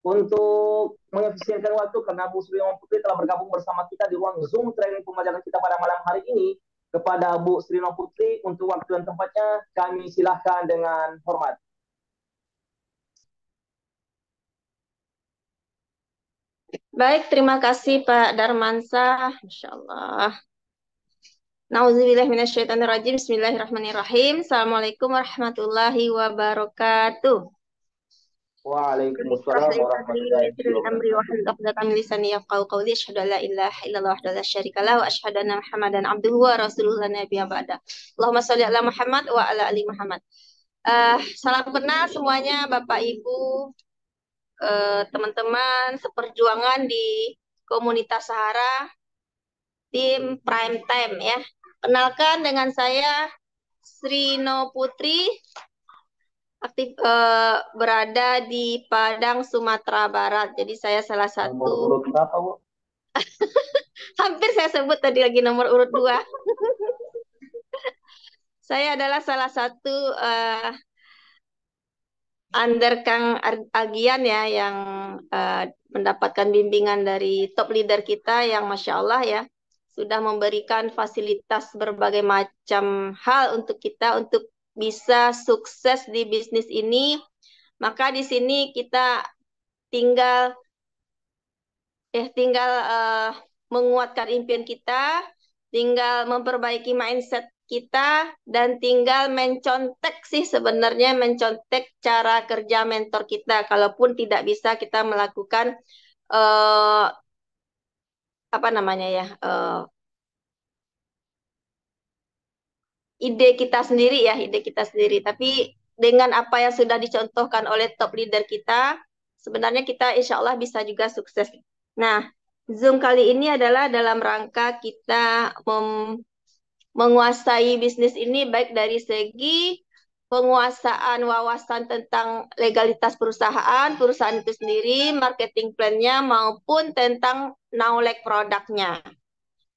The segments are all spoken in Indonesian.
untuk mengefisienkan waktu karena Bu Sri Putri telah bergabung bersama kita di ruang Zoom training pembelajaran kita pada malam hari ini. Kepada Bu Sri Putri untuk waktu dan tempatnya kami silahkan dengan hormat. Baik, terima kasih Pak Darmansyah. Masya Allah. Nauzubillahiminasyaitonirrajim. Bismillahirrahmanirrahim. Assalamualaikum warahmatullahi wabarakatuh. Waalaikumsalam Bismillahirrahmanirrahim. Sadri wa warahmatullahi yassir li amri wabarakatuh. wahlul 'uqdatam min lisani yafqahu qawli. Asyhadu an la ilaha illallah wahdahu la syarika lahu wa asyhadu anna Muhammadan abduhu wa rasuluhu la nabiyya ba'da. Allahumma shalli ala Muhammad wa ala ali Muhammad. Salam kenal semuanya Bapak Ibu, teman-teman seperjuangan di komunitas Sahara, tim Prime Time ya. Kenalkan dengan saya Sri No Putri, aktif berada di Padang, Sumatera Barat. Jadi saya salah Nomor satu, urut berapa, Bu? hampir saya sebut tadi lagi nomor urut 2. Saya adalah salah satu under Kang Agian ya, yang mendapatkan bimbingan dari top leader kita yang Masya Allah ya, sudah memberikan fasilitas berbagai macam hal untuk kita untuk bisa sukses di bisnis ini. Maka di sini kita tinggal menguatkan impian kita, tinggal memperbaiki mindset kita, dan tinggal mencontek sih sebenarnya, mencontek cara kerja mentor kita. Kalaupun tidak bisa kita melakukan apa namanya ya, ide kita sendiri ya, ide kita sendiri. Tapi dengan apa yang sudah dicontohkan oleh top leader kita, sebenarnya kita insya Allah bisa juga sukses. Nah, Zoom kali ini adalah dalam rangka kita menguasai bisnis ini baik dari segi penguasaan wawasan tentang legalitas perusahaan itu sendiri, marketing plan-nya, maupun tentang knowledge produknya.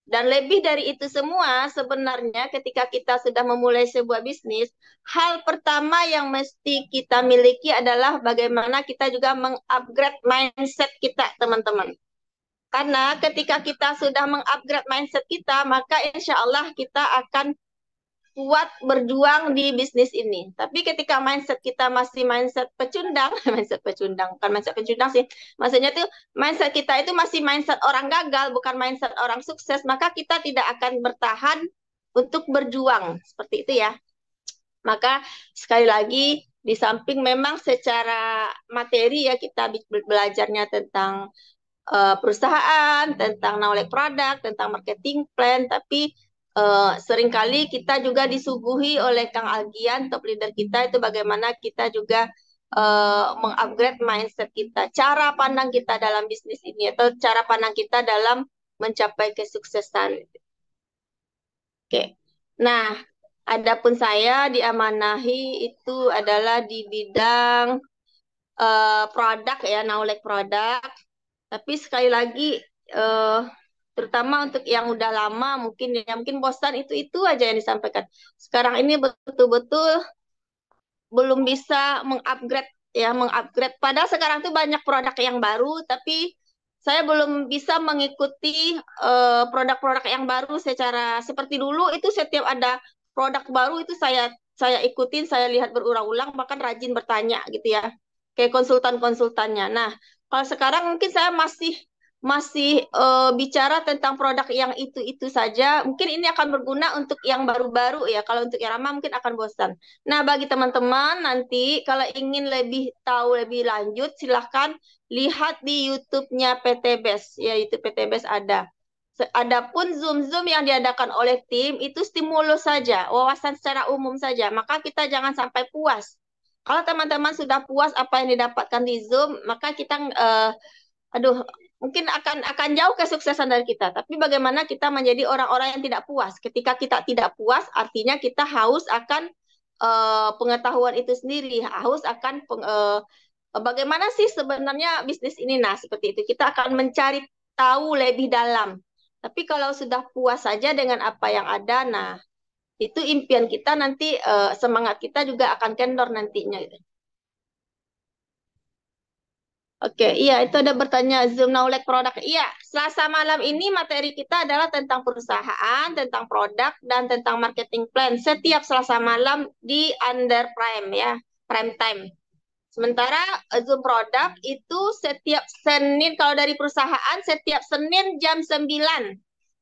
Dan lebih dari itu semua, sebenarnya ketika kita sudah memulai sebuah bisnis, hal pertama yang mesti kita miliki adalah bagaimana kita juga mengupgrade mindset kita, teman-teman. Karena ketika kita sudah mengupgrade mindset kita, maka insya Allah kita akan kuat berjuang di bisnis ini. Tapi ketika mindset kita masih mindset pecundang, mindset pecundang, bukan mindset pecundang sih. Maksudnya tuh mindset kita itu masih mindset orang gagal, bukan mindset orang sukses, maka kita tidak akan bertahan untuk berjuang. Seperti itu ya. Maka sekali lagi, di samping memang secara materi ya kita belajarnya tentang perusahaan, tentang knowledge product, tentang marketing plan, tapi seringkali kita juga disuguhi oleh Kang Algian, top leader kita, itu bagaimana kita juga mengupgrade mindset kita, cara pandang kita dalam bisnis ini, atau cara pandang kita dalam mencapai kesuksesan. Oke, nah, adapun saya diamanahi itu adalah di bidang produk ya, knowledge product. Tapi sekali lagi, terutama untuk yang udah lama, mungkin bosan itu aja yang disampaikan. Sekarang ini betul-betul belum bisa mengupgrade. Padahal sekarang tuh banyak produk yang baru, tapi saya belum bisa mengikuti produk-produk yang baru secara seperti dulu. Itu setiap ada produk baru itu saya ikutin, saya lihat berulang-ulang, bahkan rajin bertanya gitu ya, kayak konsultan-konsultannya. Nah, kalau sekarang mungkin saya masih bicara tentang produk yang itu saja. Mungkin ini akan berguna untuk yang baru-baru ya. Kalau untuk yang lama mungkin akan bosan. Nah, bagi teman-teman nanti kalau ingin lebih tahu lebih lanjut, silahkan lihat di YouTube-nya PT BES. Ya, YouTube PT BES ada. Adapun Zoom-Zoom yang diadakan oleh tim, itu stimulus saja, wawasan secara umum saja. Maka kita jangan sampai puas. Kalau teman-teman sudah puas apa yang didapatkan di Zoom, maka kita, mungkin akan jauh kesuksesan dari kita. Tapi bagaimana kita menjadi orang-orang yang tidak puas? Ketika kita tidak puas, artinya kita haus akan pengetahuan itu sendiri, haus akan bagaimana sih sebenarnya bisnis ini. Nah, seperti itu. Kita akan mencari tahu lebih dalam. Tapi kalau sudah puas saja dengan apa yang ada, nah itu impian kita nanti, semangat kita juga akan kendor nantinya. Oke, iya itu ada bertanya Zoom Now Like Product. Iya, Selasa malam ini materi kita adalah tentang perusahaan, tentang produk, dan tentang marketing plan. Setiap Selasa malam di under prime ya, prime time. Sementara Zoom produk itu setiap Senin, kalau dari perusahaan setiap Senin jam 9.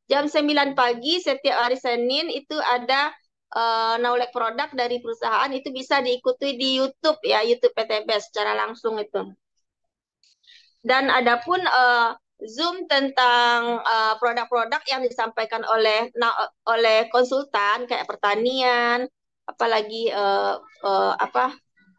Jam 9 pagi setiap hari Senin itu ada Now Like Product dari perusahaan, itu bisa diikuti di YouTube ya, YouTube PTB secara langsung itu. Dan adapun Zoom tentang produk-produk yang disampaikan oleh konsultan kayak pertanian, apalagi apa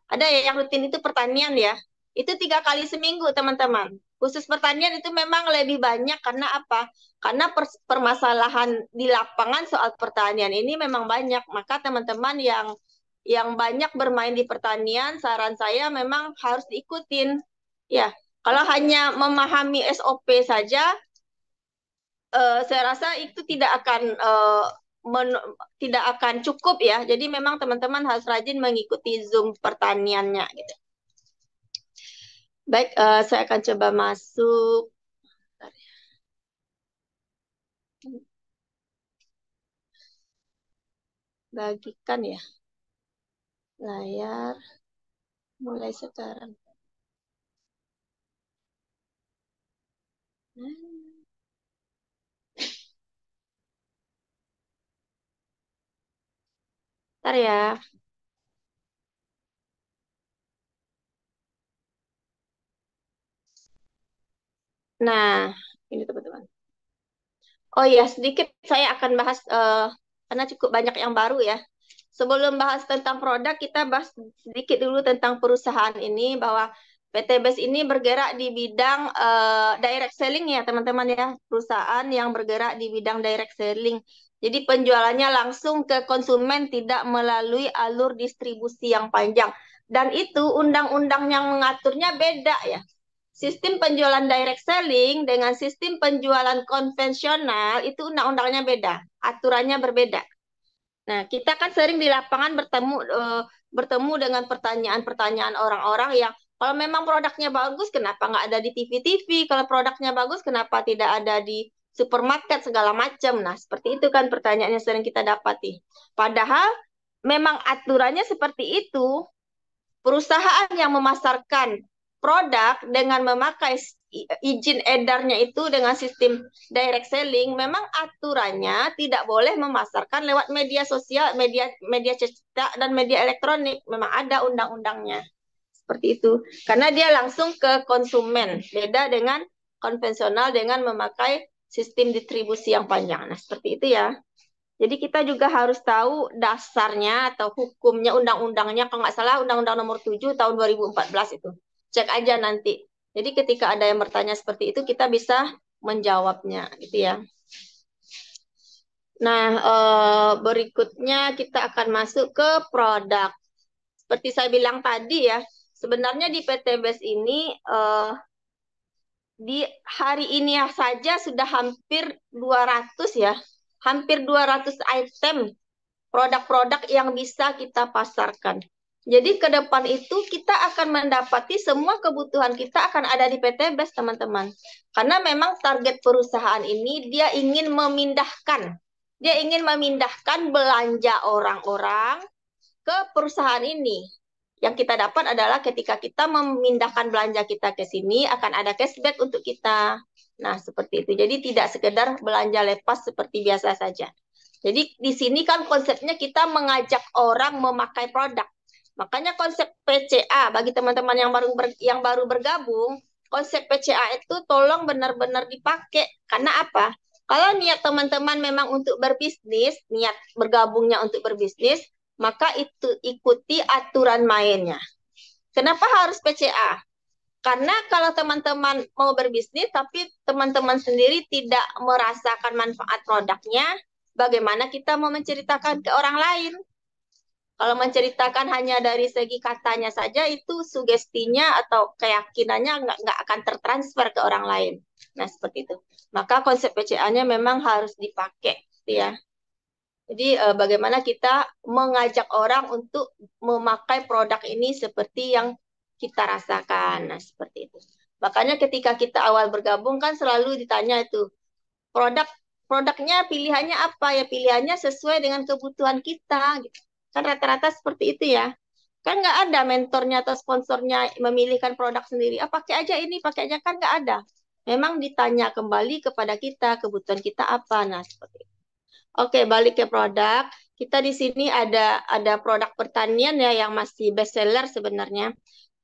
ada ya yang rutin itu pertanian ya. Itu 3 kali seminggu teman-teman. Khusus pertanian itu memang lebih banyak karena apa? Karena permasalahan di lapangan soal pertanian ini memang banyak. Maka teman-teman yang banyak bermain di pertanian, saran saya memang harus diikutin. Ya, kalau hanya memahami SOP saja, saya rasa itu tidak akan cukup ya. Jadi memang teman-teman harus rajin mengikuti Zoom pertaniannya gitu. Baik, saya akan coba masuk. Bagikan ya layar mulai sekarang. Ntar ya. Nah, ini teman-teman. Oh iya, sedikit saya akan bahas karena cukup banyak yang baru ya. Sebelum bahas tentang produk, kita bahas sedikit dulu tentang perusahaan ini, bahwa PT BES ini bergerak di bidang direct selling ya teman-teman ya. Perusahaan yang bergerak di bidang direct selling. Jadi penjualannya langsung ke konsumen, tidak melalui alur distribusi yang panjang. Dan itu undang-undang yang mengaturnya beda ya. Sistem penjualan direct selling dengan sistem penjualan konvensional itu undang-undangnya beda, aturannya berbeda. Nah, kita kan sering di lapangan bertemu dengan pertanyaan-pertanyaan orang-orang yang kalau memang produknya bagus, kenapa nggak ada di TV-TV? Kalau produknya bagus, kenapa tidak ada di supermarket segala macam? Nah, seperti itu kan pertanyaan yang sering kita dapati. Padahal memang aturannya seperti itu. Perusahaan yang memasarkan produk dengan memakai izin edarnya itu dengan sistem direct selling, memang aturannya tidak boleh memasarkan lewat media sosial, media cetak dan media elektronik. Memang ada undang-undangnya seperti itu. Karena dia langsung ke konsumen, beda dengan konvensional dengan memakai sistem distribusi yang panjang. Nah, seperti itu ya. Jadi kita juga harus tahu dasarnya atau hukumnya, undang-undangnya. Kalau nggak salah Undang-Undang Nomor 7 tahun 2014 itu. Cek aja nanti. Jadi ketika ada yang bertanya seperti itu, kita bisa menjawabnya gitu ya. Nah, berikutnya kita akan masuk ke produk. Seperti saya bilang tadi ya, sebenarnya di PT BES ini di hari ini saja sudah hampir 200 ya. Hampir 200 item produk-produk yang bisa kita pasarkan. Jadi ke depan itu kita akan mendapati semua kebutuhan kita akan ada di PT BES, teman-teman. Karena memang target perusahaan ini dia ingin memindahkan belanja orang-orang ke perusahaan ini. Yang kita dapat adalah ketika kita memindahkan belanja kita ke sini akan ada cashback untuk kita. Nah, seperti itu. Jadi tidak sekedar belanja lepas seperti biasa saja. Jadi di sini kan konsepnya kita mengajak orang memakai produk. Makanya konsep PCA bagi teman-teman yang baru bergabung, konsep PCA itu tolong benar-benar dipakai. Karena apa? Kalau niat teman-teman memang untuk berbisnis, niat bergabungnya untuk berbisnis, maka itu ikuti aturan mainnya. Kenapa harus PCA? Karena kalau teman-teman mau berbisnis tapi teman-teman sendiri tidak merasakan manfaat produknya, bagaimana kita mau menceritakan ke orang lain? Kalau menceritakan hanya dari segi katanya saja, itu sugestinya atau keyakinannya nggak akan tertransfer ke orang lain. Nah, seperti itu. Maka konsep PCA-nya memang harus dipakai, ya. Jadi bagaimana kita mengajak orang untuk memakai produk ini seperti yang kita rasakan. Nah, seperti itu. Makanya ketika kita awal bergabung kan selalu ditanya itu, produknya pilihannya apa ya? Pilihannya sesuai dengan kebutuhan kita. Gitu. Kan rata-rata seperti itu ya. Kan nggak ada mentornya atau sponsornya memilihkan produk sendiri. Ah, pakai aja ini, pakai aja kan nggak ada. Memang ditanya kembali kepada kita, kebutuhan kita apa. Nah, seperti itu. Oke, balik ke produk. Kita di sini ada produk pertanian ya yang masih best seller sebenarnya,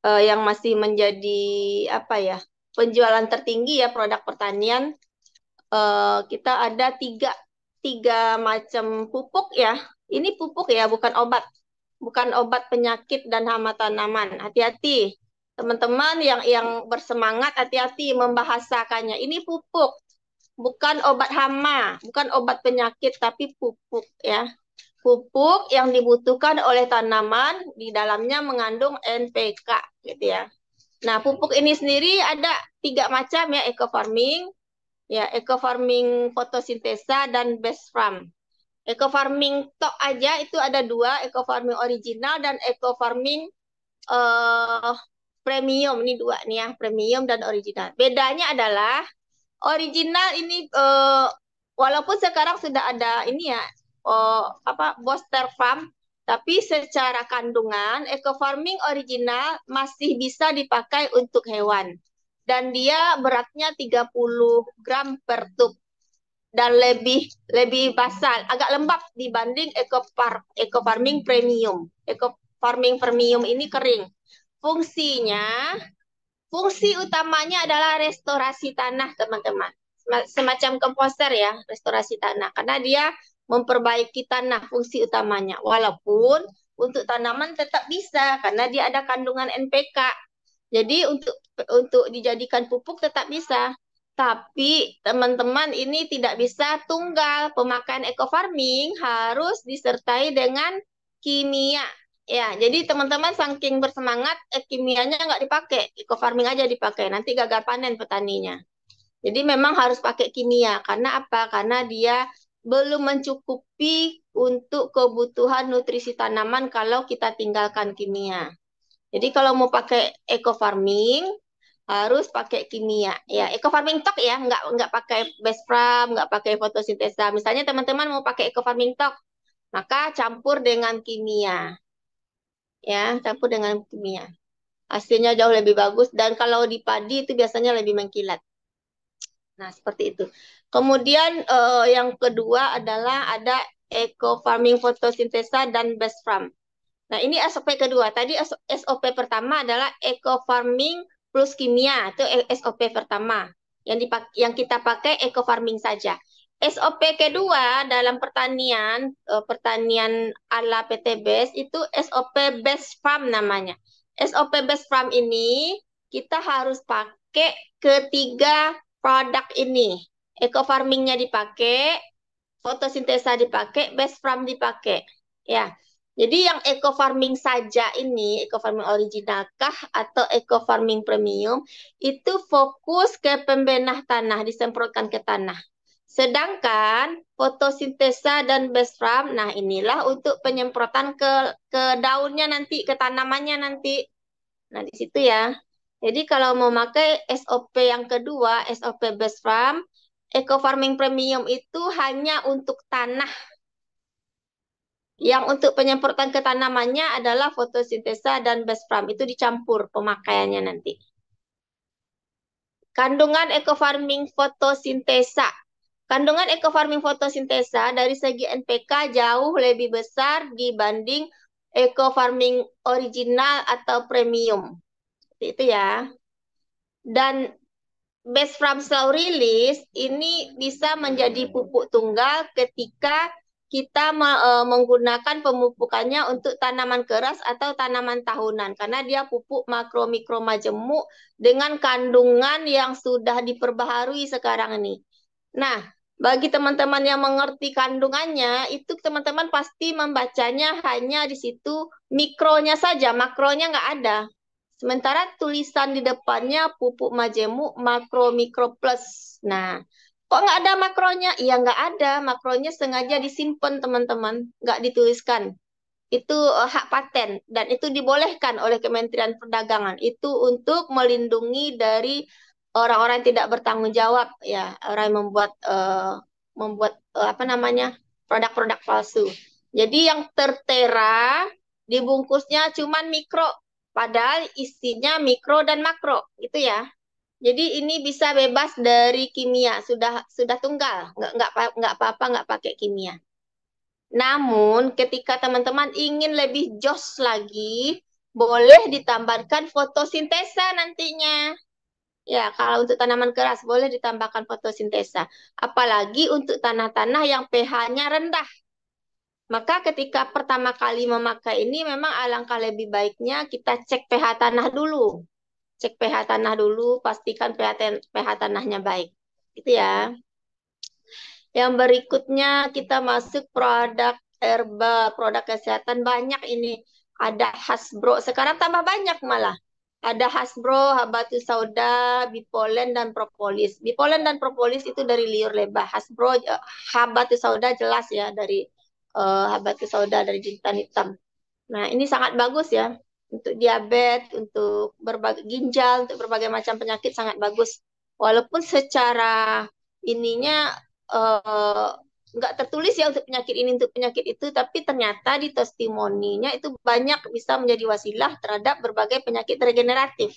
yang masih menjadi apa ya penjualan tertinggi ya produk pertanian. Kita ada tiga macam pupuk ya. Ini pupuk ya, bukan obat penyakit dan hama tanaman. Hati-hati, teman-teman yang bersemangat, hati-hati membahasakannya. Ini pupuk, bukan obat hama, bukan obat penyakit, tapi pupuk ya. Pupuk yang dibutuhkan oleh tanaman di dalamnya mengandung NPK gitu ya. Nah, pupuk ini sendiri ada 3 macam ya, eco farming, ya eco farming fotosintesa dan best farm. Eco farming tok aja itu ada 2, eco farming original dan eco farming premium. Ini 2 nih ya, premium dan original. Bedanya adalah original ini walaupun sekarang sudah ada ini ya booster farm, tapi secara kandungan eco farming original masih bisa dipakai untuk hewan. Dan dia beratnya 30 gram per tub dan lebih basal, agak lembab dibanding eco farming premium. Eco farming premium ini kering. Fungsi utamanya adalah restorasi tanah, teman-teman. Semacam komposter ya, restorasi tanah. Karena dia memperbaiki tanah, fungsi utamanya. Walaupun untuk tanaman tetap bisa, karena dia ada kandungan NPK. Jadi untuk dijadikan pupuk tetap bisa. Tapi teman-teman ini tidak bisa tunggal. Pemakaian eco farming harus disertai dengan kimia. Ya, jadi teman-teman saking bersemangat, kimianya nggak dipakai, eco farming aja dipakai, nanti gagal panen petaninya. Jadi memang harus pakai kimia, karena apa? Karena dia belum mencukupi untuk kebutuhan nutrisi tanaman kalau kita tinggalkan kimia. Jadi kalau mau pakai eco farming, harus pakai kimia. Ya, eco farming tok ya, nggak pakai best farm, nggak pakai fotosintesa. Misalnya teman-teman mau pakai eco farming tok, maka campur dengan kimia. Ya, campur dengan kimia. Hasilnya jauh lebih bagus dan kalau di padi itu biasanya lebih mengkilat. Nah, seperti itu. Kemudian yang kedua adalah ada eco farming fotosintesa dan best farm. Nah, ini SOP kedua. Tadi SOP pertama adalah eco farming plus kimia. Itu SOP pertama. Yang kita pakai eco farming saja. SOP kedua dalam pertanian ala PTBS itu SOP Best Farm namanya. SOP Best Farm ini kita harus pakai ketiga produk ini. Eco farmingnya dipakai, fotosintesa dipakai, Best Farm dipakai. Ya. Jadi yang eco farming saja ini, eco farming original kah atau eco farming premium, itu fokus ke pembenah tanah, disemprotkan ke tanah. Sedangkan fotosintesa dan best farm, nah inilah untuk penyemprotan ke daunnya nanti, ke tanamannya nanti. Nah di situ ya. Jadi kalau mau pakai SOP yang kedua, SOP best farm, eco farming premium itu hanya untuk tanah. Yang untuk penyemprotan ke tanamannya adalah fotosintesa dan best farm. Itu dicampur pemakaiannya nanti. Kandungan eco farming fotosintesa. Kandungan eco farming fotosintesa dari segi NPK jauh lebih besar dibanding eco farming original atau premium. Seperti itu ya. Dan best farm slow release ini bisa menjadi pupuk tunggal ketika kita menggunakan pemupukannya untuk tanaman keras atau tanaman tahunan. Karena dia pupuk makro mikro majemuk dengan kandungan yang sudah diperbaharui sekarang ini. Nah, bagi teman-teman yang mengerti kandungannya, itu teman-teman pasti membacanya hanya di situ mikronya saja, makronya nggak ada. Sementara tulisan di depannya pupuk majemuk makro mikro plus. Nah, kok nggak ada makronya? Iya nggak ada, makronya sengaja disimpan teman-teman, nggak dituliskan. itu hak paten dan itu dibolehkan oleh Kementerian Perdagangan. Itu untuk melindungi dari orang-orang yang tidak bertanggung jawab ya, orang yang membuat apa namanya? Produk-produk palsu. Jadi yang tertera dibungkusnya cuman mikro, padahal isinya mikro dan makro, gitu ya. Jadi ini bisa bebas dari kimia, sudah tunggal, nggak apa-apa nggak pakai kimia. Namun ketika teman-teman ingin lebih jos lagi, boleh ditambahkan fotosintesa nantinya. Ya, kalau untuk tanaman keras boleh ditambahkan fotosintesa. Apalagi untuk tanah-tanah yang pH-nya rendah. Maka ketika pertama kali memakai ini memang alangkah lebih baiknya kita cek pH tanah dulu. Cek pH tanah dulu, pastikan pH tanahnya baik. Gitu ya. Yang berikutnya kita masuk produk herbal, produk kesehatan banyak ini. Ada Hasbro, sekarang tambah banyak malah. Ada Hasbro, Habatus Sauda, Bipolen, dan Propolis. Bipolen dan Propolis itu dari liur lebah. Hasbro, Habatus Sauda jelas ya dari Habatus Sauda dari jintan hitam. Nah ini sangat bagus ya untuk diabetes, untuk berbagai ginjal, untuk berbagai macam penyakit sangat bagus. Walaupun secara ininya eh, nggak tertulis ya untuk penyakit ini, untuk penyakit itu, tapi ternyata di testimoninya itu banyak bisa menjadi wasilah terhadap berbagai penyakit regeneratif.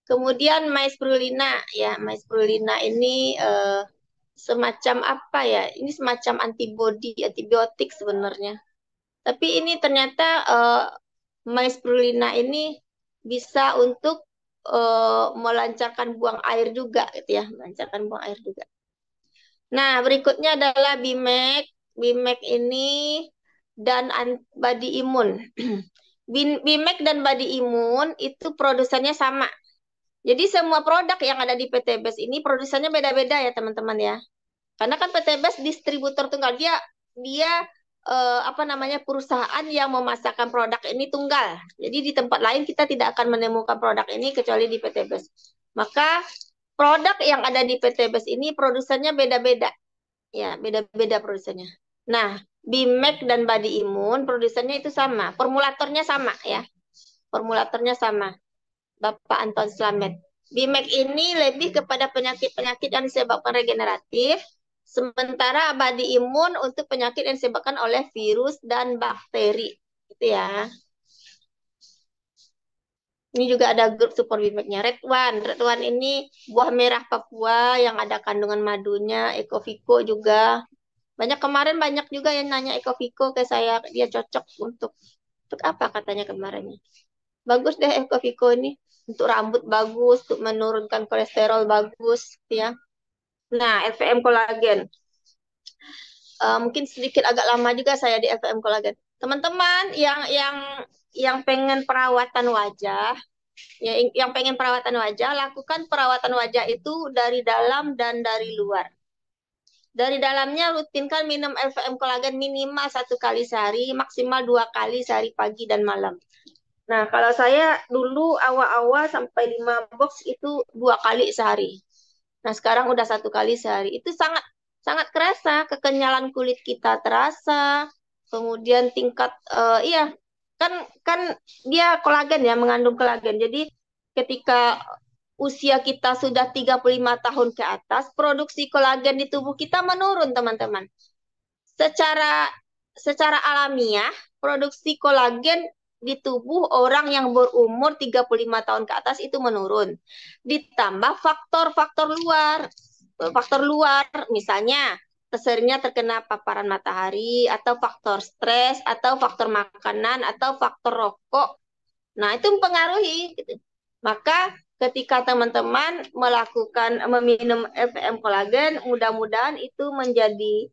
Kemudian Maesprulina, ya Maesprulina ini semacam apa ya? Ini semacam antibiotik sebenarnya. Tapi ini ternyata Maesprulina ini bisa untuk melancarkan buang air juga, gitu ya, melancarkan buang air juga. Nah, berikutnya adalah Bimek. Bimek ini dan body imun. Bimek dan body imun itu produsennya sama. Jadi semua produk yang ada di PT BES ini produsennya beda-beda ya teman-teman ya. Karena kan PT BES distributor tunggal, dia apa namanya, perusahaan yang memasarkan produk ini tunggal. Jadi di tempat lain kita tidak akan menemukan produk ini kecuali di PT BES. Maka produk yang ada di PT BES ini produsennya beda-beda. Ya, beda-beda produsennya. Nah, Bimek dan Body Imun produsennya itu sama, formulatornya sama ya. Formulatornya sama. Bapak Anton Slamet. Bimek ini lebih kepada penyakit-penyakit yang disebabkan regeneratif, sementara Body Imun untuk penyakit yang disebabkan oleh virus dan bakteri. Gitu ya. Ini juga ada grup support Bimeknya. Red One. Red One ini buah merah Papua yang ada kandungan madunya. Ecoviko juga. Kemarin banyak juga yang nanya Ecoviko ke saya. Dia cocok untuk apa katanya kemarinnya. Bagus deh Ecoviko ini. Untuk rambut bagus, untuk menurunkan kolesterol bagus. Ya. Nah, LVM kolagen. Mungkin sedikit agak lama juga saya di LVM kolagen. Teman-teman yang pengen perawatan wajah, ya, yang pengen perawatan wajah, lakukan perawatan wajah itu dari dalam dan dari luar. Dari dalamnya rutinkan minum LVM kolagen minimal 1 kali sehari, maksimal 2 kali sehari pagi dan malam. Nah, kalau saya dulu awal-awal sampai 5 box itu 2 kali sehari. Nah, sekarang udah 1 kali sehari. Itu sangat sangat kerasa, kekenyalan kulit kita terasa. Kemudian tingkat iya, kan dia kolagen ya, mengandung kolagen. Jadi ketika usia kita sudah 35 tahun ke atas, produksi kolagen di tubuh kita menurun, teman-teman. Secara alamiah, produksi kolagen di tubuh orang yang berumur 35 tahun ke atas itu menurun. Ditambah faktor-faktor luar. Faktor luar, misalnya seringnya terkena paparan matahari, atau faktor stres, atau faktor makanan, atau faktor rokok. Nah, itu mempengaruhi. Gitu. Maka ketika teman-teman meminum LVM kolagen, mudah-mudahan itu menjadi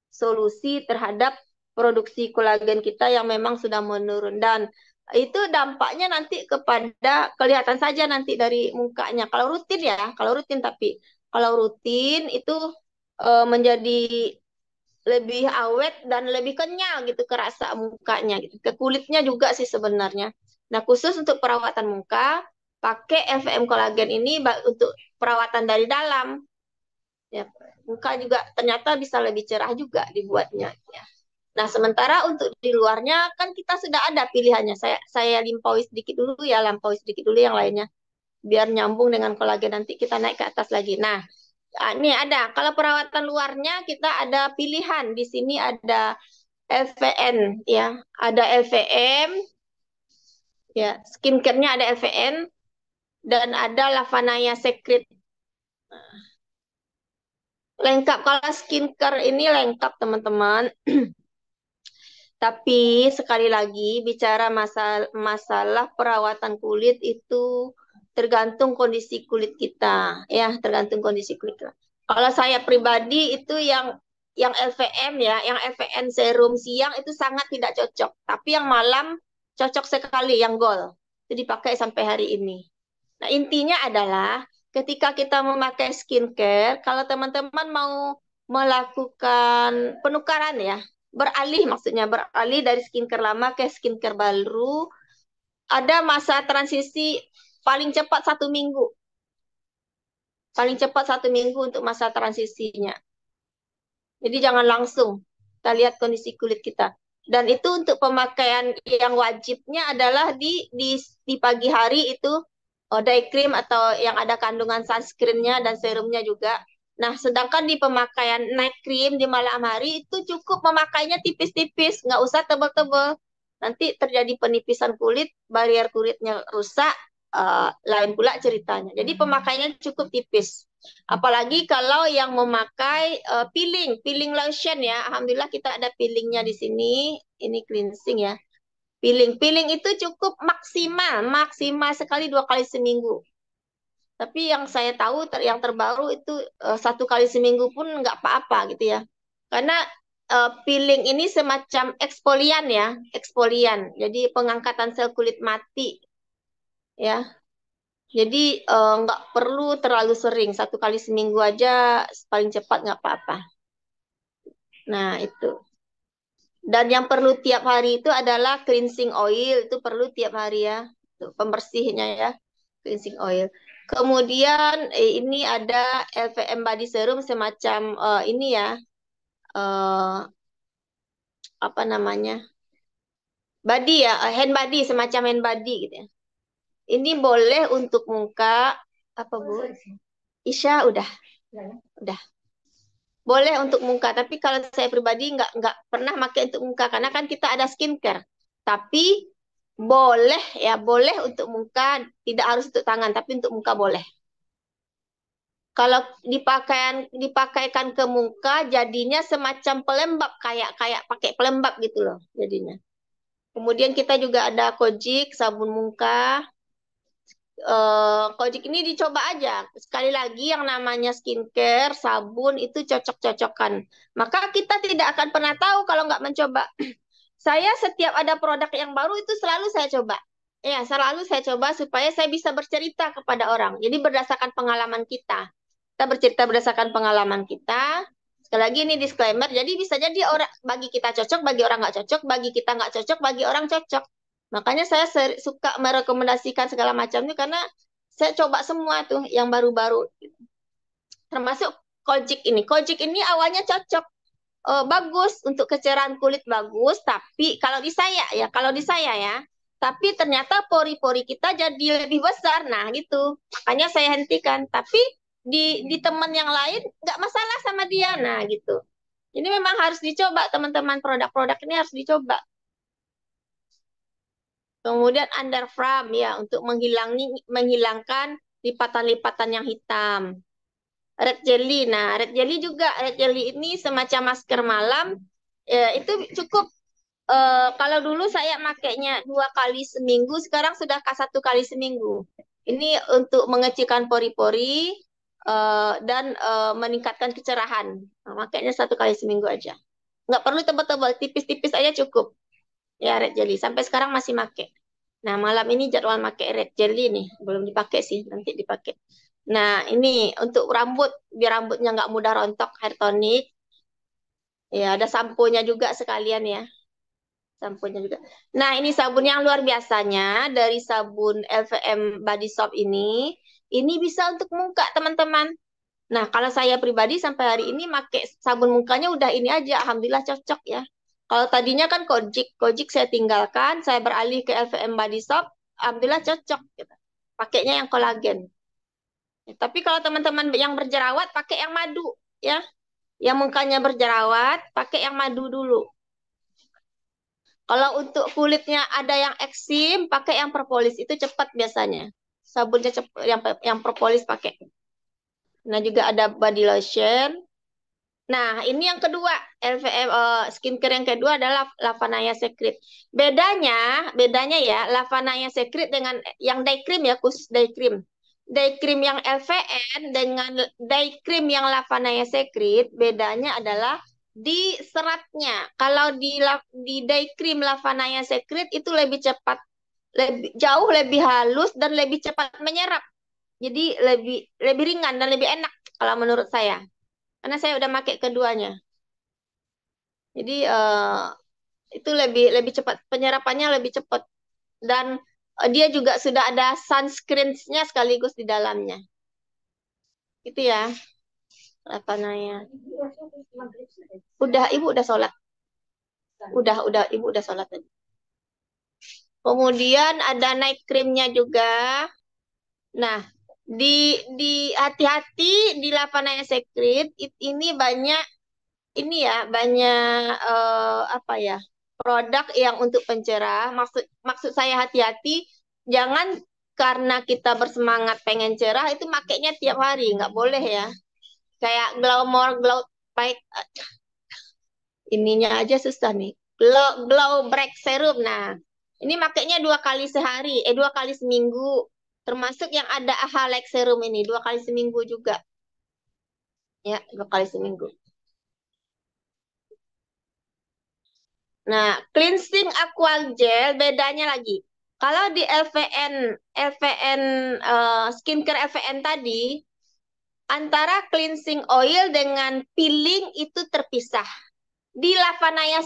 solusi terhadap produksi kolagen kita yang memang sudah menurun. Dan itu dampaknya nanti kepada, kelihatan saja nanti dari mukanya. Kalau rutin tapi kalau rutin itu menjadi lebih awet dan lebih kenyal gitu, kerasa mukanya gitu. Ke kulitnya juga sih sebenarnya. Nah, khusus untuk perawatan muka, pakai LVM kolagen ini untuk perawatan dari dalam. Ya, muka juga ternyata bisa lebih cerah juga dibuatnya. Ya. Nah, sementara untuk di luarnya kan kita sudah ada pilihannya. Saya lampaui sedikit dulu yang lainnya biar nyambung dengan kolagen, nanti kita naik ke atas lagi. Nah, ini ada. Kalau perawatan luarnya kita ada pilihan. Di sini ada LVN ya, ada LVM ya, skincare-nya ada LVN dan ada Lavanaya Secret. Lengkap, kalau skincare ini lengkap teman-teman. Tapi sekali lagi bicara masalah perawatan kulit itu tergantung kondisi kulit kita, ya, tergantung kondisi kulit kita. Kalau saya pribadi itu yang LVM ya, yang LVN serum siang itu sangat tidak cocok. Tapi yang malam cocok sekali, yang gold. Itu dipakai sampai hari ini. Nah, intinya adalah ketika kita memakai skincare, kalau teman-teman mau melakukan penukaran ya, maksudnya beralih dari skincare lama ke skincare baru, ada masa transisi paling cepat 1 minggu. Paling cepat 1 minggu untuk masa transisinya. Jadi jangan langsung kita lihat kondisi kulit kita. Dan itu untuk pemakaian yang wajibnya adalah di pagi hari itu day cream atau yang ada kandungan sunscreen-nya dan serumnya juga. Nah, sedangkan di pemakaian night cream di malam hari itu cukup memakainya tipis-tipis, nggak usah tebal-tebal. Nanti terjadi penipisan kulit, barrier kulitnya rusak, lain pula ceritanya. Jadi pemakaiannya cukup tipis. Apalagi kalau yang memakai peeling lotion ya. Alhamdulillah kita ada peelingnya di sini. Ini cleansing ya. Peeling itu cukup maksimal sekali 2 kali seminggu. Tapi yang saya tahu yang terbaru itu 1 kali seminggu pun nggak apa-apa gitu ya. Karena peeling ini semacam eksfolian ya, eksfolian. Jadi pengangkatan sel kulit mati ya. Jadi nggak perlu terlalu sering, 1 kali seminggu aja paling cepat nggak apa-apa. Nah itu. Dan yang perlu tiap hari itu adalah cleansing oil, itu perlu tiap hari ya, pembersihnya ya, cleansing oil. Kemudian ini ada LVM body serum semacam ini ya, apa namanya, body ya, hand body, semacam hand body gitu ya. Ini boleh untuk muka, apa Bu? Isya udah. Boleh untuk muka, tapi kalau saya pribadi nggak pernah pakai untuk muka karena kan kita ada skincare. Tapi boleh untuk muka, tidak harus untuk tangan, tapi untuk muka boleh. Kalau dipakaikan ke muka jadinya semacam pelembab, kayak pakai pelembab gitu loh jadinya. Kemudian kita juga ada Kojic sabun muka. Kojic ini dicoba aja. Sekali lagi yang namanya skincare, sabun itu cocok-cocokan. Maka kita tidak akan pernah tahu kalau nggak mencoba. Saya setiap ada produk yang baru itu selalu saya coba. Ya, selalu saya coba supaya saya bisa bercerita kepada orang. Jadi berdasarkan pengalaman kita. Kita bercerita berdasarkan pengalaman kita. Sekali lagi ini disclaimer. Jadi bisa jadi orang bagi kita cocok, bagi orang nggak cocok, bagi kita nggak cocok, bagi orang cocok. Makanya saya suka merekomendasikan segala macam itu karena saya coba semua tuh yang baru-baru. Termasuk Kojic ini. Kojic ini awalnya cocok. Bagus untuk kecerahan kulit bagus, tapi kalau di saya ya, tapi ternyata pori-pori kita jadi lebih besar. Nah, gitu. Makanya saya hentikan. Tapi di teman yang lain nggak masalah sama dia. Nah, gitu. Jadi memang harus dicoba, teman-teman. Produk-produk ini harus dicoba. Kemudian underfarm ya, untuk menghilangkan lipatan-lipatan yang hitam. Red jelly. Nah, red jelly ini semacam masker malam. Itu cukup. Kalau dulu saya makainya 2 kali seminggu, sekarang sudah 1 kali seminggu. Ini untuk mengecilkan pori-pori dan meningkatkan kecerahan. Nah, makainya 1 kali seminggu aja. Nggak perlu tebal-tebal, tipis-tipis aja cukup. Ya, red jelly. Sampai sekarang masih pakai. Nah, malam ini jadwal pakai red jelly nih. Belum dipakai sih, nanti dipakai. Nah, ini untuk rambut, biar rambutnya nggak mudah rontok, hair tonic. Ya, ada sampo-nya juga sekalian ya. Sampo-nya juga. Nah, ini sabun yang luar biasanya dari sabun LVM Body Shop ini bisa untuk muka, teman-teman. Nah, kalau saya pribadi sampai hari ini pakai sabun mukanya udah ini aja, alhamdulillah cocok ya. Kalau tadinya kan Kojic saya tinggalkan, saya beralih ke LVM Body Shop, alhamdulillah cocok gitu. Pakainya yang kolagen. Ya, tapi kalau teman-teman yang berjerawat pakai yang madu ya. Yang mukanya berjerawat pakai yang madu dulu. Kalau untuk kulitnya ada yang eksim, pakai yang propolis, itu cepat biasanya. Sabunnya cepat, yang propolis pakai. Nah, juga ada body lotion. Nah, ini yang kedua, LVM skincare yang kedua adalah Lavanaya Secret. Bedanya ya, Lavanaya Secret dengan yang day cream ya, khusus day cream. Day cream yang LVN dengan day cream yang Lavanaya Secret, bedanya adalah di seratnya. Kalau di day cream Lavanaya Secret itu lebih cepat, jauh lebih halus dan lebih cepat menyerap. Jadi lebih ringan dan lebih enak kalau menurut saya. Karena saya udah pakai keduanya. Jadi itu lebih cepat, penyerapannya lebih cepat. Dan dia juga sudah ada sunscreen-nya sekaligus di dalamnya. Itu ya, apa namanya? Ibu udah sholat. Ibu udah sholat tadi. Kemudian ada night cream-nya juga. Nah, di hati-hati di Lavanaya Secret ini banyak apa ya, produk yang untuk pencerah. Maksud saya hati-hati, jangan karena kita bersemangat pengen cerah itu makainya tiap hari, nggak boleh ya. Kayak Glow More Glow baik ininya aja susah nih. Glow Break Serum. Nah, ini makainya 2 kali sehari, 2 kali seminggu. Termasuk yang ada AHA Like Serum ini 2 kali seminggu juga. Ya, 2 kali seminggu. Nah, cleansing aqua gel bedanya lagi. Kalau di LVN skincare LVN tadi, antara cleansing oil dengan peeling itu terpisah. Di Lavanaya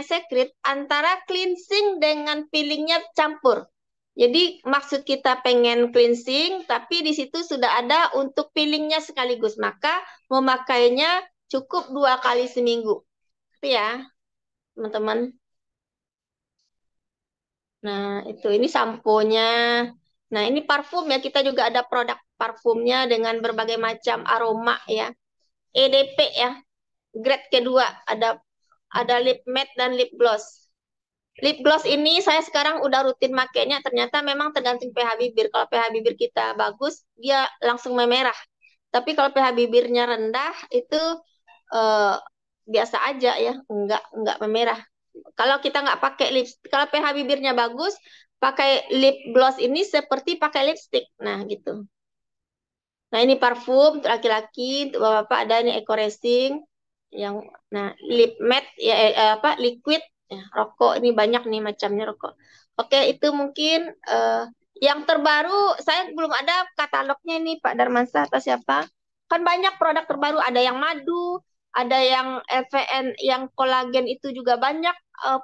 Secret antara cleansing dengan peelingnya campur. Jadi maksud kita pengen cleansing, tapi di situ sudah ada untuk peelingnya sekaligus. Maka memakainya cukup 2 kali seminggu. Itu ya, teman-teman. Nah, ini samponya. Nah, ini parfum ya. Kita juga ada produk parfumnya dengan berbagai macam aroma ya. EDP ya. Grade kedua. Ada lip matte dan lip gloss. Lip gloss ini saya sekarang udah rutin makainya. Ternyata memang tergantung pH bibir. Kalau pH bibir kita bagus, dia langsung memerah. Tapi kalau pH bibirnya rendah, itu biasa aja ya. Enggak memerah. Kalau kita nggak pakai lipstick, kalau pH bibirnya bagus, pakai lip gloss ini seperti pakai lipstick. Nah, gitu. Nah, ini parfum untuk laki-laki, untuk bapak-bapak ada ini Eco Racing yang lip matte ya liquid ya, rokok ini banyak nih macamnya rokok. Oke, itu mungkin yang terbaru saya belum ada katalognya nih Pak Darmansyah atau siapa. Kan banyak produk terbaru, ada yang madu, ada yang LVN yang kolagen itu juga banyak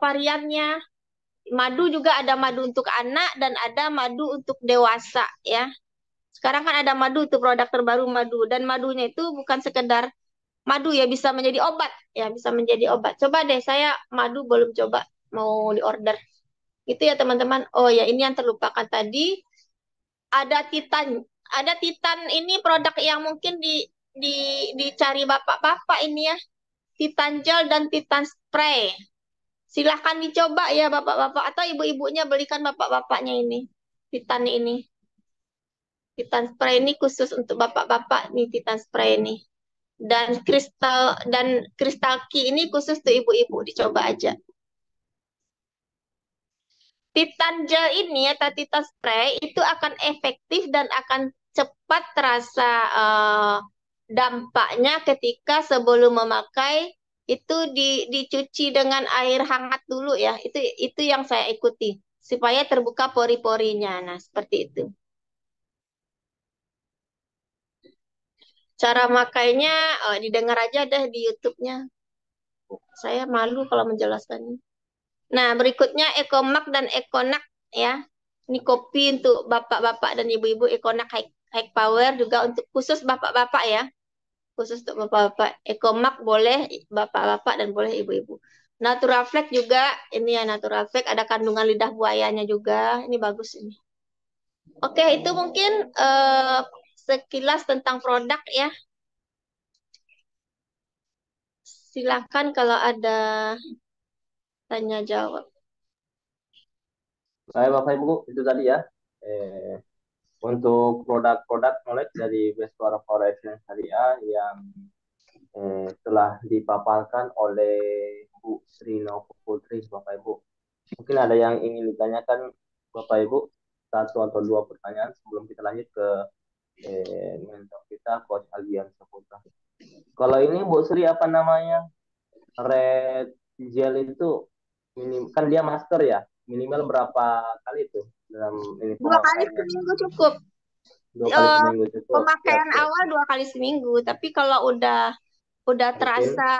variannya. Madu juga ada madu untuk anak dan ada madu untuk dewasa ya. Sekarang kan ada madu itu produk terbaru madu dan madunya itu bukan sekedar madu ya, bisa menjadi obat ya, bisa menjadi obat. Coba deh, saya madu belum coba, mau diorder. Itu ya teman-teman. Oh ya, ini yang terlupakan tadi. Ada Titan ini produk yang mungkin dicari bapak-bapak ini ya. Titan gel dan Titan spray. Silahkan dicoba ya bapak-bapak atau ibu-ibunya belikan bapak-bapaknya ini. Titan ini. Titan spray ini khusus untuk bapak-bapak nih, Titan spray ini. Dan kristal key ini khusus untuk ibu-ibu, dicoba aja. Titan gel ini atau Titan spray itu akan efektif dan akan cepat terasa dampaknya ketika sebelum memakai itu dicuci dengan air hangat dulu ya. Itu yang saya ikuti supaya terbuka pori-porinya. Nah, seperti itu. Cara makainya didengar aja deh di YouTube-nya. Saya malu kalau menjelaskannya. Nah, berikutnya Ecomax dan Econac ya. Ini kopi untuk bapak-bapak dan ibu-ibu, Econac high power juga untuk khusus bapak-bapak ya. khusus untuk bapak-bapak. Ecomark boleh bapak-bapak dan boleh ibu-ibu. Natural Flake juga, ini ya Natural Flake ada kandungan lidah buayanya juga. Ini bagus ini. Oke, itu mungkin sekilas tentang produk ya. Silakan kalau ada tanya jawab. Baik Bapak Ibu, itu tadi ya. Untuk produk-produk knowledge dari Bestwara Forex yang Syariah yang telah dipaparkan oleh Bu Sri Nova Putri, Bapak Ibu. Mungkin ada yang ingin ditanyakan Bapak Ibu, satu atau dua pertanyaan sebelum kita lanjut ke mentor kita, Coach Albian Saputra. Kalau ini Bu Sri apa namanya? Red gel itu kan dia master ya, minimal berapa kali itu dalam ini 2 kali pemakaiannya? seminggu cukup. 2 kali seminggu cukup. Pemakaian Siap. awal 2 kali seminggu, tapi kalau udah Rutin. terasa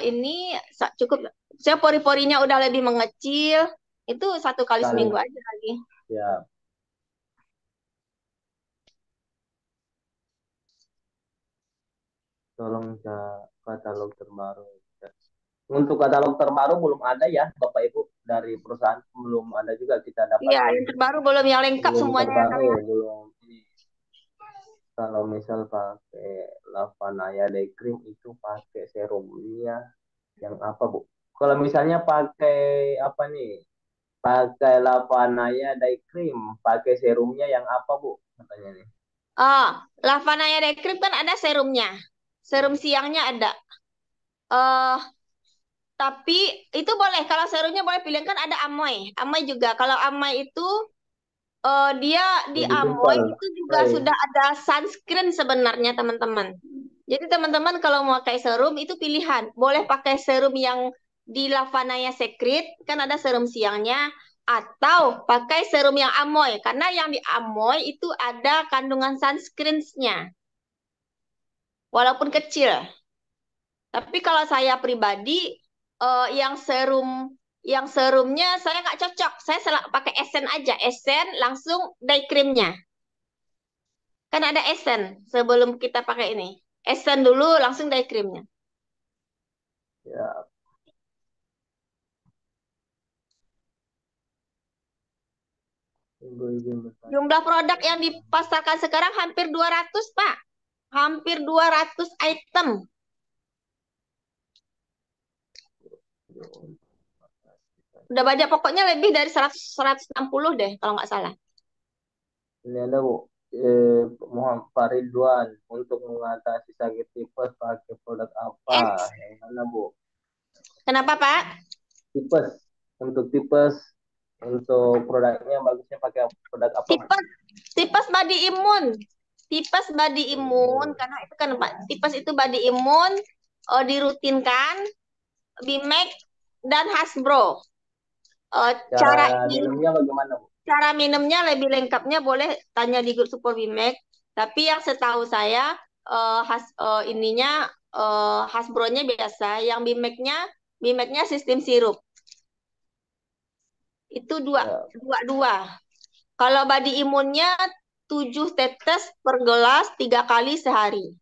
ini cukup. Saya pori-porinya udah lebih mengecil, itu 1 kali seminggu aja lagi. Ya. Tolong katalog terbaru. Untuk katalog terbaru belum ada ya Bapak Ibu, dari perusahaan belum ada juga kita dapat. Iya, yang terbaru belum, yang lengkap Belum semuanya. terbaru, belum. Kalau misal pakai Lavanaya Day Cream itu pakai serumnya yang apa Bu? Kalau misalnya pakai apa nih? Pakai Lavanaya Day Cream, pakai serumnya yang apa Bu? Katanya nih. Lavanaya Day Cream kan ada serumnya. Serum siangnya ada. Tapi itu boleh, kalau serumnya boleh pilih, kan ada Amoy. Amoy juga. Kalau Amoy itu dia di Lebih Amoy simpel. itu juga sudah ada sunscreen sebenarnya teman-teman. Jadi teman-teman kalau mau pakai serum itu pilihan. Boleh pakai serum yang di Lavanaya Secret, kan ada serum siangnya. Atau pakai serum yang Amoy. Karena yang di Amoy itu ada kandungan sunscreen-nya. Walaupun kecil. Tapi kalau saya pribadi, yang serumnya saya nggak cocok. Saya pakai esen aja. Esen langsung day creamnya. Kan ada esen sebelum kita pakai ini. Esen dulu langsung day creamnya. Ya. Jumlah produk yang dipasarkan sekarang hampir 200, Pak. Hampir 200 item. Udah banyak, pokoknya lebih dari 160 deh kalau nggak salah. Ini ada Bu, Muhammad Faridwan, untuk mengatasi sakit tipes pakai produk apa? Yang mana Bu? Kenapa, Pak? Tipes. Untuk tipes, untuk produknya bagusnya pakai produk apa? Tipes body imun. Tipes body imun, karena itu kan Pak, tipes itu body imun, dirutinkan Bimek dan Hasbro. Cara minumnya bagaimana Bu? Cara minumnya lebih lengkapnya boleh tanya di grup support Bimek. Tapi yang setahu saya ininya Hasbro-nya biasa, yang Bimeknya sistem sirup. Itu dua. Kalau body imunnya 7 tetes per gelas 3 kali sehari.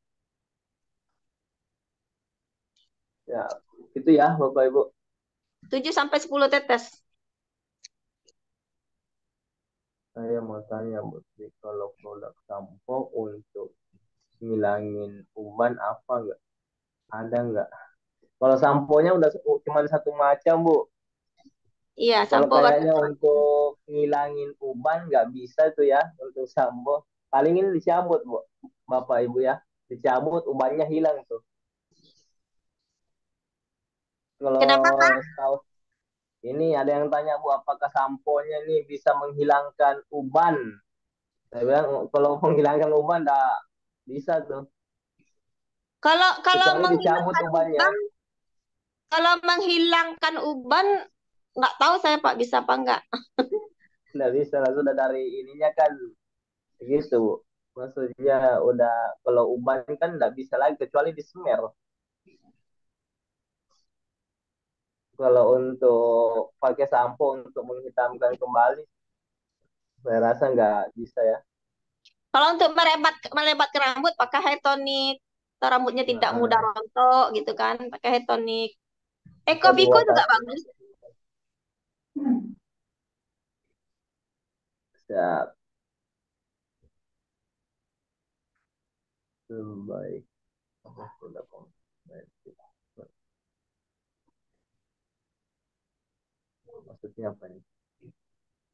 Ya, itu ya Bapak Ibu. 7 sampai 10 tetes. Saya mau tanya Bu, kalau produk sampo untuk ngilangin uban apa enggak? Ada enggak? Kalau samponya udah cuma satu macam Bu. Iya, Kalau sampo kayaknya untuk ngilangin uban nggak bisa tuh ya untuk sampo. Paling ini dicabut Bu, Bapak Ibu ya. Dicabut ubannya hilang tuh. Kalau Kenapa, Pak? tahu ini ada yang tanya Bu, apakah samponya ini bisa menghilangkan uban? Saya bilang kalau menghilangkan uban nggak bisa tuh. Kalau Dicabut ubannya. menghilangkan uban nggak tahu saya Pak bisa apa enggak. Nggak bisa lah, sudah dari ininya kan begitu Bu. Maksudnya udah kalau uban kan nggak bisa lagi kecuali di semer. Kalau untuk pakai sampo untuk menghitamkan kembali, saya rasa nggak bisa ya. Kalau untuk melebat ke rambut pakai hair tonic. atau rambutnya tidak mudah Nah, rontok gitu kan, pakai hair tonic. bisa Eko juga diwatasi. bagus. Siap. Baik. Produk kosmetik. Maksudnya apa nih?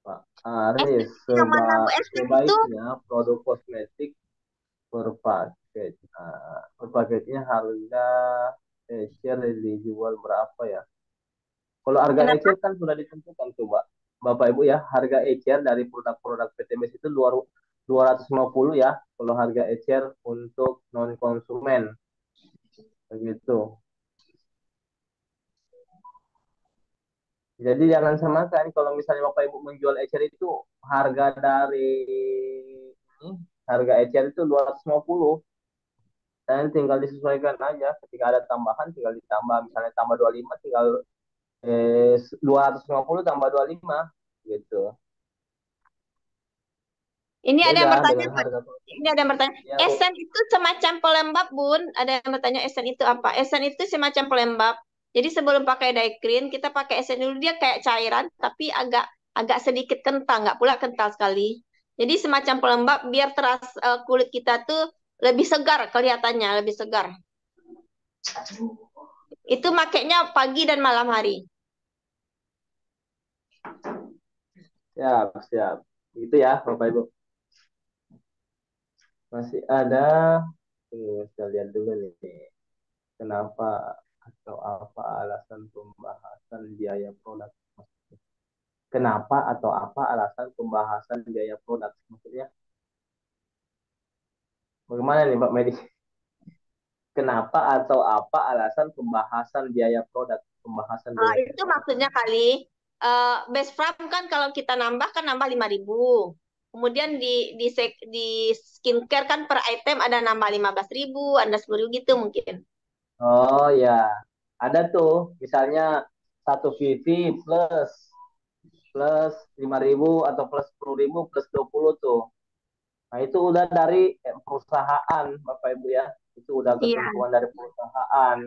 Pak Aris, Yang mana Bu Esen itu? sebaiknya produk kosmetik per paket. Nah, per paketnya harga share dijual berapa ya? Kalau harga Kenapa? ecer kan sudah ditentukan tuh, Mbak. Bapak Ibu ya, harga ecer dari produk-produk PTBS itu 250 ya. Kalau harga ecer untuk non konsumen begitu. Jadi jangan samakan kalau misalnya Bapak Ibu menjual ecer itu harga dari ini, harga ecer itu 250. Dan tinggal disesuaikan aja. Ketika ada tambahan tinggal ditambah. Misalnya tambah 25 tinggal 250 tambah 25 gitu. Ini ada yang Beda bertanya, dengan Bun. harga Ini ada yang bertanya. ya, Bu. Esen itu semacam pelembab, Bun. Ada yang bertanya esen itu apa? Esen itu semacam pelembab. Jadi sebelum pakai dye cream, kita pakai esen dulu, dia kayak cairan, tapi agak agak sedikit kental, nggak pula kental sekali. Jadi semacam pelembab biar kulit kita tuh lebih segar kelihatannya, lebih segar. Itu makainya pagi dan malam hari. Siap, siap. Gitu ya, Bapak Ibu. Masih ada, saya lihat dulu nih. Kenapa atau apa alasan pembahasan biaya produk? Kenapa atau apa alasan pembahasan biaya produk? Maksudnya, bagaimana nih, Pak Medi? Kenapa atau apa alasan pembahasan biaya produk? Pembahasan biaya Itu produk. maksudnya kali base frame kan kalau kita nambah kan nambah 5.000. Kemudian di skincare kan per item ada nambah 15.000, ada 10.000 gitu mungkin. Oh ya, ada tuh, misalnya satu VV plus plus 5.000 atau plus 10.000 plus 20 tuh. Nah itu udah dari perusahaan Bapak Ibu ya. Itu udah Iya. ketentuan dari perusahaan,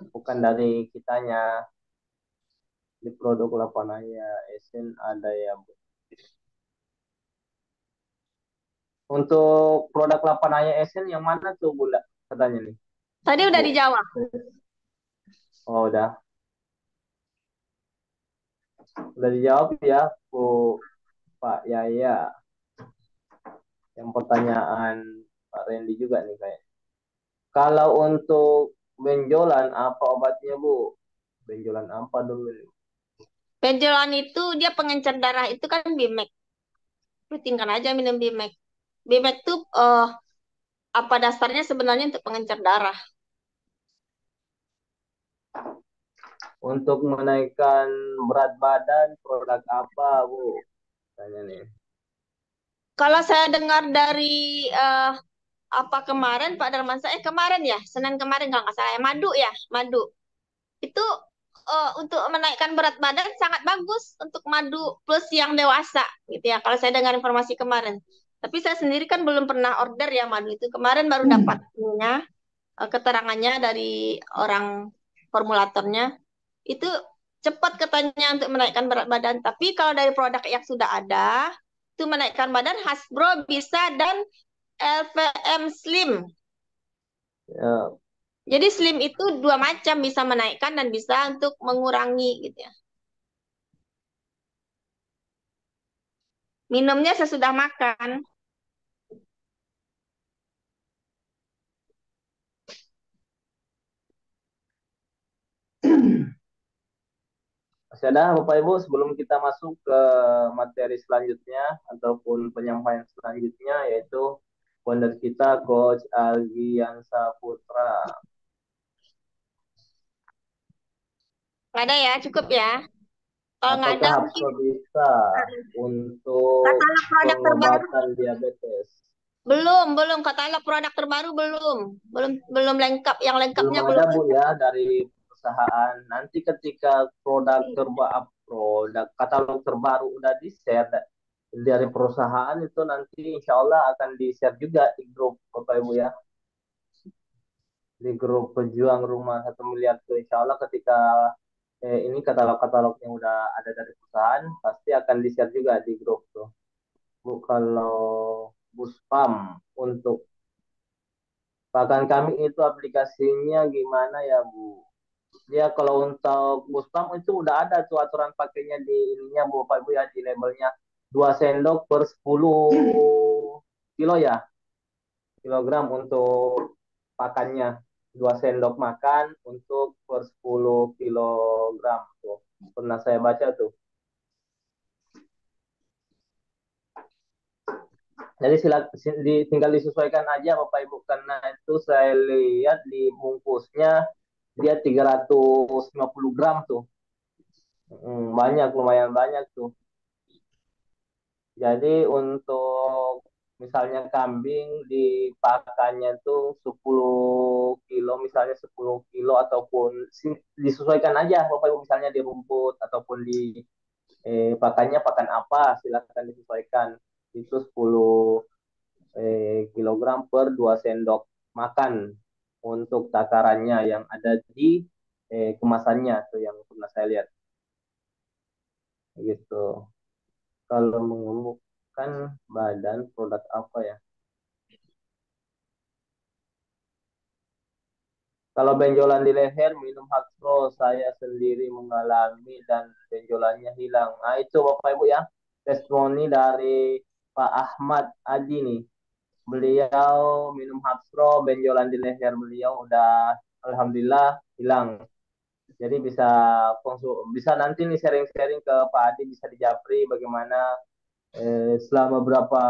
bukan dari kitanya. Di produk lapanannya Esen ada ya, Bu. Untuk produk lapanannya Esen yang mana tuh Bunda? Katanya nih. Tadi udah Bu. dijawab. Oh udah. Udah dijawab ya, Bu Pak Yaya. Yang pertanyaan Pak Randy juga nih kayak. Kalau untuk benjolan apa obatnya, Bu? Benjolan apa dulu nih? Benjolan itu dia pengencer darah itu kan Bimek. Rutinkan aja minum Bimek. Bimek tuh apa dasarnya sebenarnya untuk pengencer darah. Untuk menaikkan berat badan produk apa, Bu? Tanya nih. Kalau saya dengar dari apa kemarin Pak Darmansa, kemarin ya, Senin kemarin kalau nggak salah, madu ya, madu. Itu untuk menaikkan berat badan sangat bagus untuk madu plus yang dewasa gitu ya. Kalau saya dengar informasi kemarin. Tapi saya sendiri kan belum pernah order ya madu itu. Kemarin baru dapat keterangannya dari orang formulatornya. Itu cepat katanya untuk menaikkan berat badan. Tapi kalau dari produk yang sudah ada, itu menaikkan badan Hasbro bisa dan LVM Slim. Ya, Jadi slim itu dua macam, bisa menaikkan dan bisa untuk mengurangi gitu ya. Minumnya sesudah makan. masih ada Bapak Ibu sebelum kita masuk ke materi selanjutnya ataupun penyampaian selanjutnya yaitu founder kita Coach Algiansa Putra. Nggak ada ya, cukup ya. Kalau nggak ada Apakah mungkin Hapso bisa untuk katalog produk terbaru. pengobatan diabetes? Belum katalog produk terbaru belum lengkap. Yang Belum lengkapnya ada belum Bu ada. ya dari perusahaan. Nanti ketika produk katalog terbaru udah di-share dari perusahaan itu nanti insya Allah akan di-share juga di grup Bapak Ibu ya. di grup pejuang rumah 1 miliar tuh, insya Allah ketika ini katalog-katalognya udah ada dari perusahaan, pasti akan di-share juga di grup tuh. Bu, kalau Buspam untuk pakan kami itu aplikasinya gimana ya Bu? Ya kalau untuk Buspam itu udah ada tuh aturan pakainya di ininya Bu, Pak Bu ya, di labelnya 2 sendok per 10 kilo ya, kilogram untuk pakannya. 2 sendok makan untuk per 10 kilogram tuh. Pernah saya baca tuh. Jadi tinggal disesuaikan aja Bapak Ibu, karena itu saya lihat di bungkusnya dia 350 gram tuh. Banyak, lumayan banyak tuh. Jadi untuk misalnya kambing dipakannya tuh 10 kilo, misalnya 10 kilo ataupun disesuaikan aja Bapak Ibu, misalnya di rumput ataupun di pakannya pakan apa, silakan disesuaikan. Itu 10 kilogram per 2 sendok makan untuk takarannya yang ada di kemasannya tuh yang pernah saya lihat gitu. Kalau mengemukkan badan produk apa ya? Kalau benjolan di leher minum Hakpro, saya sendiri mengalami dan benjolannya hilang. Nah itu Bapak Ibu ya, testimoni dari Pak Ahmad Adi nih. Beliau minum Hakpro, benjolan di leher beliau udah alhamdulillah hilang. Jadi bisa nanti nih sharing-sharing ke Pak Adi, bisa di Japri bagaimana selama berapa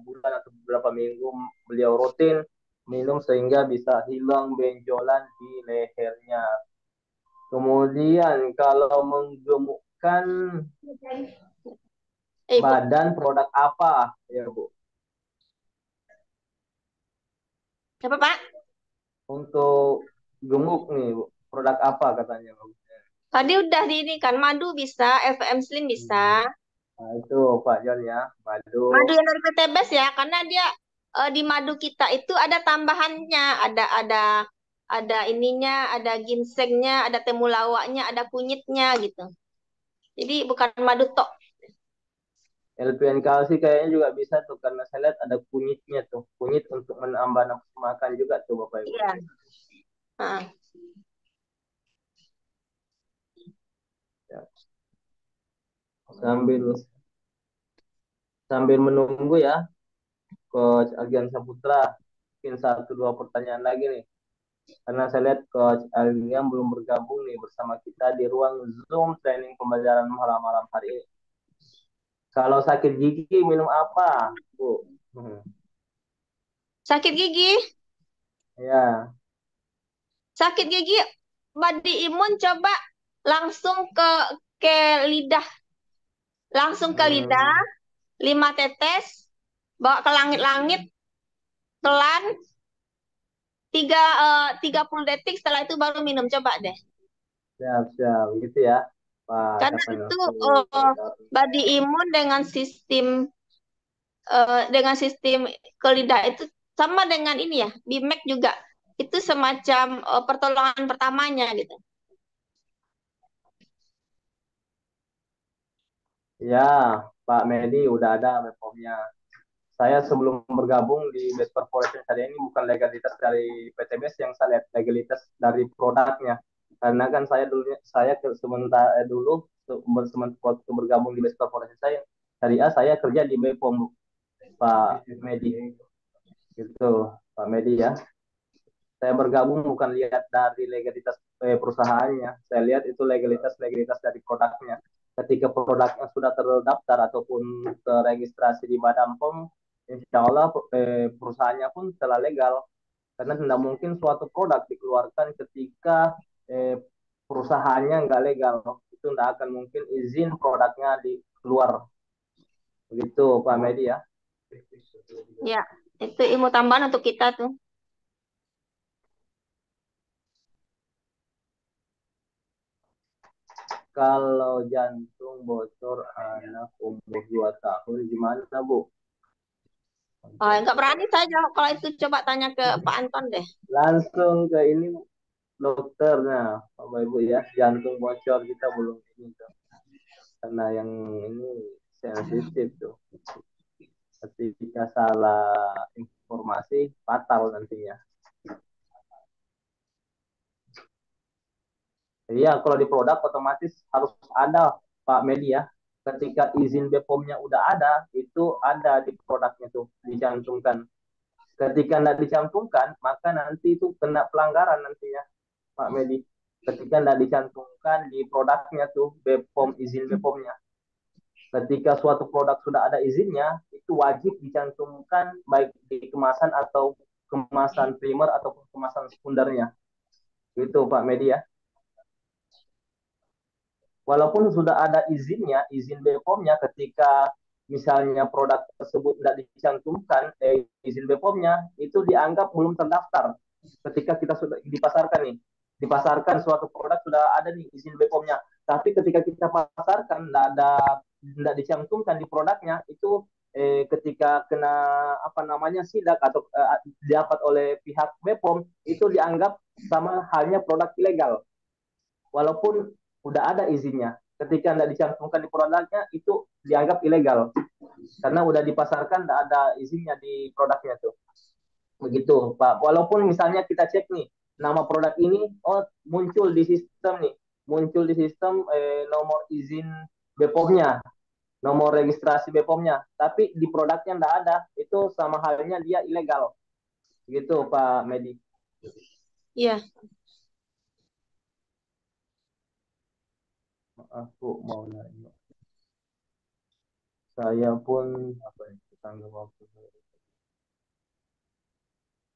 bulan atau beberapa minggu beliau rutin minum sehingga bisa hilang benjolan di lehernya. Kemudian kalau menggemukkan Bu, badan produk apa ya Bu? apa Pak? Untuk gemuk nih Bu, produk apa katanya Bu? Tadi udah di ini kan, madu bisa, FM Slim bisa. Nah itu Pak Jon ya, madu. Madu yang dari PT Best ya, karena dia di madu kita itu ada tambahannya, ada ininya, ada ginsengnya, ada temulawaknya, ada kunyitnya gitu. Jadi bukan madu tok. LPN kalsi kayaknya juga bisa tuh, karena saya lihat ada kunyitnya tuh, kunyit untuk menambah nafsu makan juga tuh Bapak Ibu. Iya. Heeh. Ya. Sambil sambil menunggu ya Coach Agian Saputra, mungkin 1 2 pertanyaan lagi nih, karena saya lihat Coach Agian belum bergabung nih bersama kita di ruang Zoom training pembelajaran malam-malam hari ini. Kalau sakit gigi minum apa Bu? Sakit gigi, Ya. sakit gigi, body imun coba langsung ke lidah, langsung ke lidah, Hmm, 5 tetes, bawa ke langit-langit, telan 30 detik, setelah itu baru minum, coba deh. siap siap gitu ya Pak. Karena Siapa yang itu aku body imun dengan sistem ke lidah itu sama dengan ini ya, BMAC juga. Itu semacam pertolongan pertamanya gitu. Ya, Pak Medi udah ada BPOM-nya. Saya sebelum bergabung di Best Corporation hari ini bukan legalitas dari PT Best yang saya lihat, legalitas dari produknya. Karena kan saya sementara dulu waktu bergabung di Best Corporation saya dari A saya kerja di BPOM Pak Medi gitu Pak Medi ya. Saya bergabung bukan lihat dari legalitas perusahaannya, saya lihat itu legalitas dari produknya. Ketika produknya sudah terdaftar ataupun terregistrasi di Badan POM, insya Allah perusahaannya pun telah legal. Karena tidak mungkin suatu produk dikeluarkan ketika perusahaannya nggak legal. Itu tidak akan mungkin izin produknya di keluar. Begitu Pak Medi ya. Ya, itu ilmu tambahan untuk kita tuh. Kalau jantung bocor anak umur 2 tahun gimana Bu? Oh, nggak berani saya jawab kalau itu, coba tanya ke Pak Anton deh. Langsung ke ini dokternya, Bapak Ibu ya, jantung bocor kita belum ini tuh. Karena yang ini sensitif tuh. Ketika salah informasi fatal nantinya. Iya, kalau di produk otomatis harus ada Pak Medi ya. Ketika izin BPOM-nya udah ada, itu ada di produknya tuh dicantumkan. Ketika tidak dicantumkan, maka nanti itu kena pelanggaran nantinya Pak Medi. Ketika tidak dicantumkan di produknya tuh BPOM, izin BPOM-nya. Ketika suatu produk sudah ada izinnya, itu wajib dicantumkan baik di kemasan atau kemasan primer ataupun kemasan sekundernya. Itu Pak Medi ya. Walaupun sudah ada izinnya, izin BPOM-nya, ketika misalnya produk tersebut tidak dicantumkan izin BPOM-nya, itu dianggap belum terdaftar. Ketika kita sudah dipasarkan nih, dipasarkan suatu produk sudah ada nih izin BPOM-nya, tapi ketika kita pasarkan tidak dicantumkan di produknya, itu ketika kena apa namanya sidak atau didapat oleh pihak BPOM, itu dianggap sama halnya produk ilegal walaupun udah ada izinnya. Ketika tidak dicantumkan di produknya, itu dianggap ilegal. Karena udah dipasarkan, tidak ada izinnya di produknya tuh. Begitu, Pak. Walaupun misalnya kita cek nih, nama produk ini, oh muncul di sistem nih. Muncul di sistem nomor izin BPOM-nya, nomor registrasi BPOM-nya. Tapi di produknya tidak ada, itu sama halnya dia ilegal. Gitu, Pak Medi. Iya. Aku mau nanya. Saya pun apa ya, tanggal waktu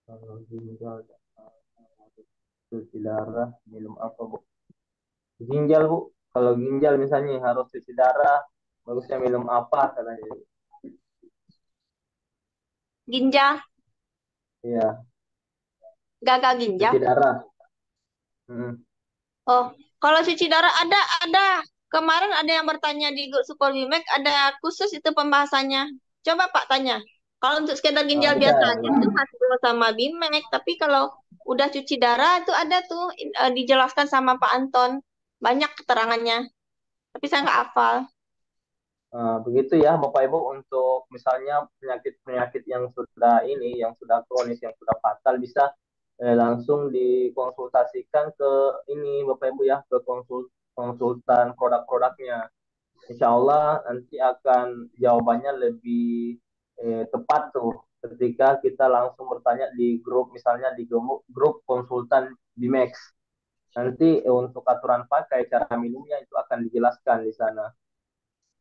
kalau ginjal cuci darah minum apa Bu? Ginjal Bu, kalau ginjal misalnya harus cuci darah, bagusnya minum apa katanya? Ginjal, Iya, gagal cuci ginjal. darah. Hmm. Oh, kalau cuci darah ada. Kemarin ada yang bertanya di grup Super Bimek, ada khusus itu pembahasannya. Coba Pak tanya. Kalau untuk sekedar ginjal Bisa, biasa aja itu masih sama Bimek, tapi kalau udah cuci darah itu ada tuh dijelaskan sama Pak Anton. Banyak keterangannya, tapi saya nggak hafal. begitu ya Bapak Ibu untuk misalnya penyakit-penyakit yang sudah ini, yang sudah kronis, yang sudah fatal bisa langsung dikonsultasikan ke ini Bapak Ibu ya, ke konsultan produk-produknya. Insya Allah nanti akan jawabannya lebih tepat tuh ketika kita langsung bertanya di grup, misalnya di grup konsultan Bimex. Nanti untuk aturan pakai, cara minumnya itu akan dijelaskan di sana.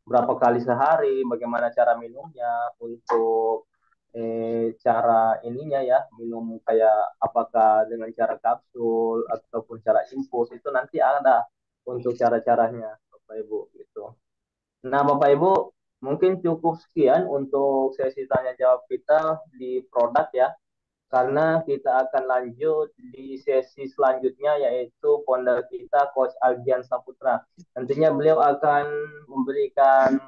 Berapa kali sehari, bagaimana cara minumnya, untuk cara ininya ya, minum kayak apakah dengan cara kapsul ataupun cara infus, itu nanti ada untuk cara-caranya Bapak Ibu gitu. Nah, Bapak Ibu, mungkin cukup sekian untuk sesi tanya jawab kita di produk ya, karena kita akan lanjut di sesi selanjutnya yaitu founder kita Coach Algian Saputra. Nantinya beliau akan memberikan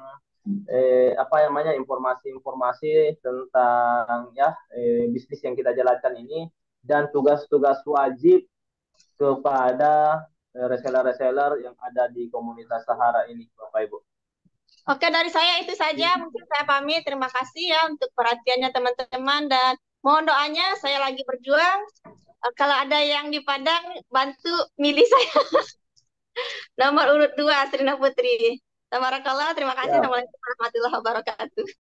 apa namanya informasi-informasi tentang ya bisnis yang kita jalankan ini dan tugas-tugas wajib kepada reseller-reseller yang ada di komunitas Sahara ini, Bapak Ibu. Oke, dari saya itu saja. Mungkin saya pamit. Terima kasih ya untuk perhatiannya teman-teman dan mohon doanya. Saya lagi berjuang. Kalau ada yang di Padang, bantu milih saya. Nomor urut 2, Srina Putri. Tabarakallah, terima kasih. Ya. Assalamualaikum warahmatullahi wabarakatuh.